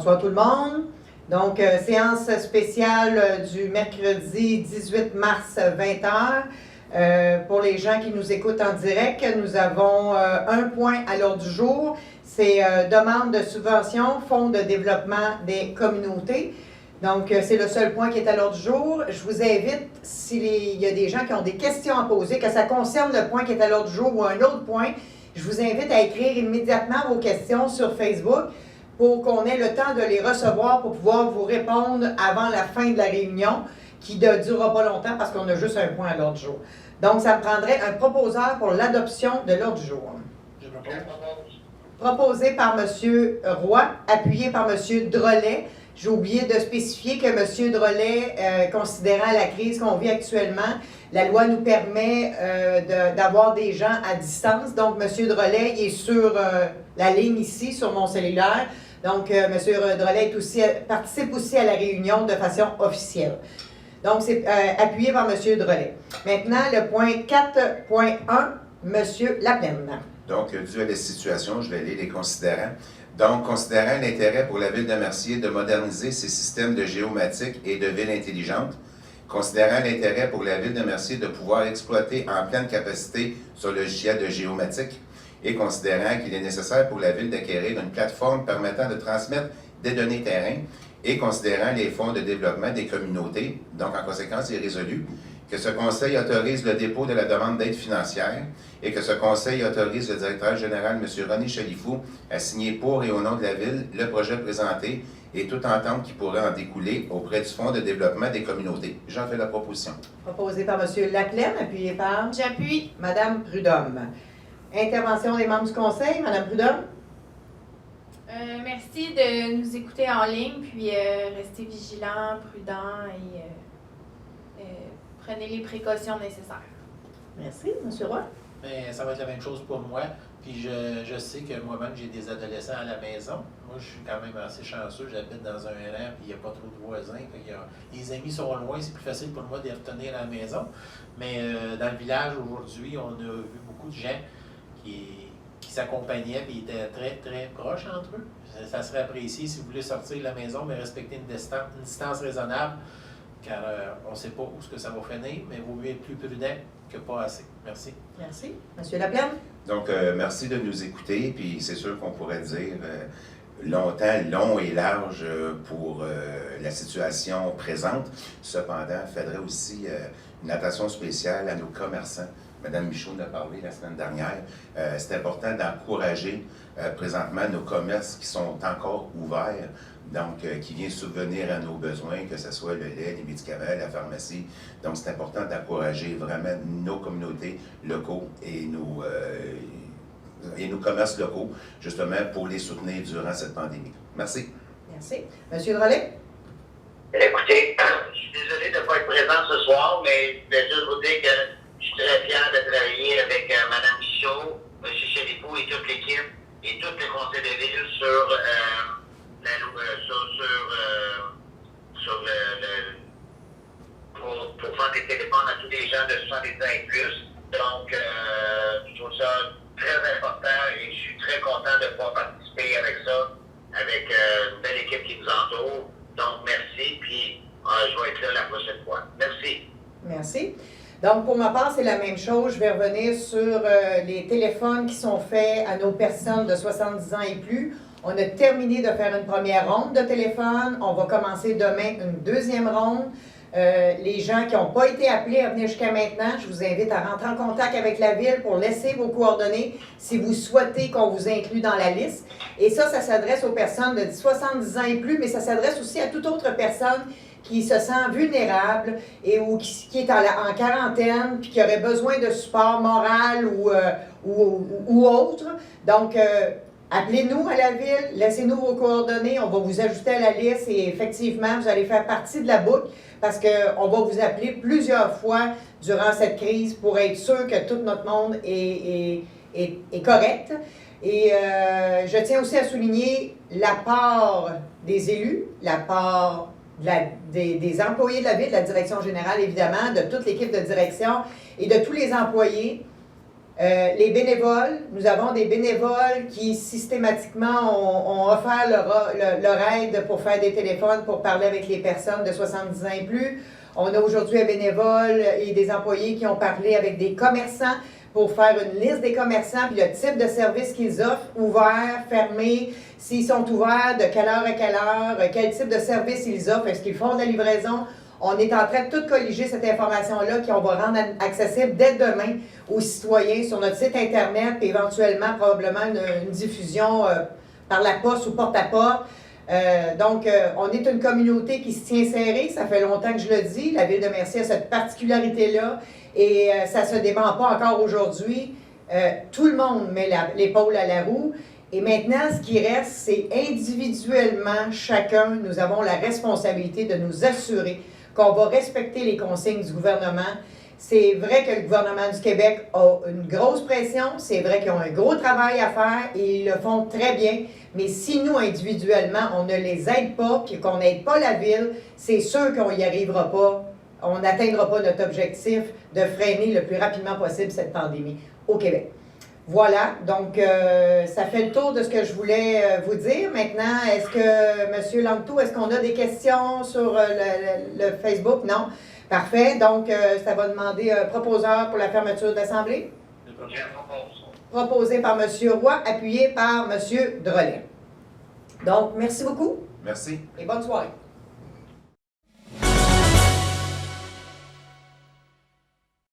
Bonsoir tout le monde. Donc, séance spéciale du mercredi 18 mars 20h. Pour les gens qui nous écoutent en direct, nous avons un point à l'ordre du jour. C'est demande de subvention, Fonds de développement des communautés. Donc, c'est le seul point qui est à l'ordre du jour. Je vous invite, s'il y a des gens qui ont des questions à poser, que ça concerne le point qui est à l'ordre du jour ou un autre point, je vous invite à écrire immédiatement vos questions sur Facebook pour qu'on ait le temps de les recevoir pour pouvoir vous répondre avant la fin de la réunion, qui ne durera pas longtemps parce qu'on a juste un point à l'ordre du jour. Donc, ça me prendrait un proposeur pour l'adoption de l'ordre du jour. Je propose. Proposé par M. Roy, appuyé par M. Drolet. J'ai oublié de spécifier que M. Drolet, considérant la crise qu'on vit actuellement, la loi nous permet d'avoir des gens à distance. Donc, M. Drolet est sur la ligne ici, sur mon cellulaire. Donc, M. Drolet participe aussi à la réunion de façon officielle. Donc, c'est appuyé par M. Drolet. Maintenant, le point 4.1, M. Laplaine. Donc, dû à la situation, je vais lire les considérants. Donc, considérant l'intérêt pour la Ville de Mercier de moderniser ses systèmes de géomatique et de ville intelligente, considérant l'intérêt pour la Ville de Mercier de pouvoir exploiter en pleine capacité son logiciel de géomatique, et considérant qu'il est nécessaire pour la Ville d'acquérir une plateforme permettant de transmettre des données terrain, et considérant les fonds de développement des communautés, donc en conséquence, il est résolu que ce Conseil autorise le dépôt de la demande d'aide financière et que ce Conseil autorise le directeur général, M. René Chalifou, à signer pour et au nom de la Ville le projet présenté et toute entente qui pourrait en découler auprès du Fonds de développement des communautés. J'en fais la proposition. Proposé par M. Laplaine, appuyé par... J'appuie. Mme Prudhomme. Intervention des membres du Conseil, Mme Prudhomme. Merci de nous écouter en ligne, puis restez vigilants, prudents et prenez les précautions nécessaires. Merci. M. Roy. Mais ça va être la même chose pour moi. Puis je sais que moi-même, j'ai des adolescents à la maison. Moi, je suis quand même assez chanceux. J'habite dans un REM, puis il n'y a pas trop de voisins. Les amis sont loin, c'est plus facile pour moi de les retenir à la maison. Mais dans le village, aujourd'hui, on a vu beaucoup de gens qui s'accompagnaient et étaient très, très proches entre eux. Ça serait apprécié si vous voulez sortir de la maison, mais respecter une distance raisonnable, car on ne sait pas où ce que ça va finir, mais il vaut mieux être plus prudent que pas assez. Merci. Merci. M. Laplaine. Donc, merci de nous écouter, puis c'est sûr qu'on pourrait dire longtemps, long et large pour la situation présente. Cependant, il faudrait aussi une attention spéciale à nos commerçants. Mme Michaud en a parlé la semaine dernière. C'est important d'encourager présentement nos commerces qui sont encore ouverts, donc qui viennent subvenir à nos besoins, que ce soit le lait, les médicaments, la pharmacie. Donc, c'est important d'encourager vraiment nos communautés locaux et nos commerces locaux, justement, pour les soutenir durant cette pandémie. Merci. Merci. M. Drolet. Écoutez, je suis désolé de ne pas être présent ce soir, mais je vais juste vous dire que je suis très fier de travailler avec Mme Michaud, M. Chalifou et toute l'équipe et tout le conseil de ville pour faire des téléphones à tous les gens de 70 ans et plus. Donc, je trouve ça très important et je suis très content de pouvoir participer avec ça, avec une belle équipe qui nous entoure. Donc, merci, puis je vais être là la prochaine fois. Merci. Merci. Donc, pour ma part, c'est la même chose. Je vais revenir sur les téléphones qui sont faits à nos personnes de 70 ans et plus. On a terminé de faire une première ronde de téléphone. On va commencer demain une deuxième ronde. Les gens qui n'ont pas été appelés à venir jusqu'à maintenant, je vous invite à rentrer en contact avec la Ville pour laisser vos coordonnées si vous souhaitez qu'on vous inclue dans la liste. Et ça s'adresse aux personnes de 70 ans et plus, mais ça s'adresse aussi à toute autre personne qui se sent vulnérable ou qui est en quarantaine puis qui aurait besoin de support moral ou autre. Donc, appelez-nous à la Ville, laissez-nous vos coordonnées, on va vous ajouter à la liste et effectivement, vous allez faire partie de la boucle parce qu'on va vous appeler plusieurs fois durant cette crise pour être sûr que tout notre monde est correct. Et je tiens aussi à souligner la part des élus, la part des employés de la Ville, de la direction générale évidemment, de toute l'équipe de direction et de tous les employés Les bénévoles, nous avons des bénévoles qui systématiquement ont offert leur aide pour faire des téléphones, pour parler avec les personnes de 70 ans et plus. On a aujourd'hui un bénévole et des employés qui ont parlé avec des commerçants pour faire une liste des commerçants puis le type de service qu'ils offrent, ouvert, fermé, s'ils sont ouverts, de quelle heure à quelle heure, quel type de service ils offrent, est-ce qu'ils font de la livraison. On est en train de tout colliger cette information-là qu'on va rendre accessible dès demain aux citoyens sur notre site Internet et éventuellement probablement une diffusion par la poste ou porte-à-porte. Donc, on est une communauté qui se tient serrée. Ça fait longtemps que je le dis. La Ville de Mercier a cette particularité-là et ça ne se dément pas encore aujourd'hui. Tout le monde met l'épaule à la roue. Et maintenant, ce qui reste, c'est individuellement, chacun, nous avons la responsabilité de nous assurer qu'on va respecter les consignes du gouvernement. C'est vrai que le gouvernement du Québec a une grosse pression, c'est vrai qu'ils ont un gros travail à faire et ils le font très bien, mais si nous, individuellement, on ne les aide pas et qu'on n'aide pas la Ville, c'est sûr qu'on n'y arrivera pas, on n'atteindra pas notre objectif de freiner le plus rapidement possible cette pandémie au Québec. Voilà, donc ça fait le tour de ce que je voulais vous dire. Maintenant, est-ce que, M. Langto, est-ce qu'on a des questions sur le Facebook? Non. Parfait. Donc, ça va demander un proposeur pour la fermeture de l'Assemblée. Proposé par M. Roy, appuyé par M. Drolet. Donc, merci beaucoup. Merci. Et bonne soirée.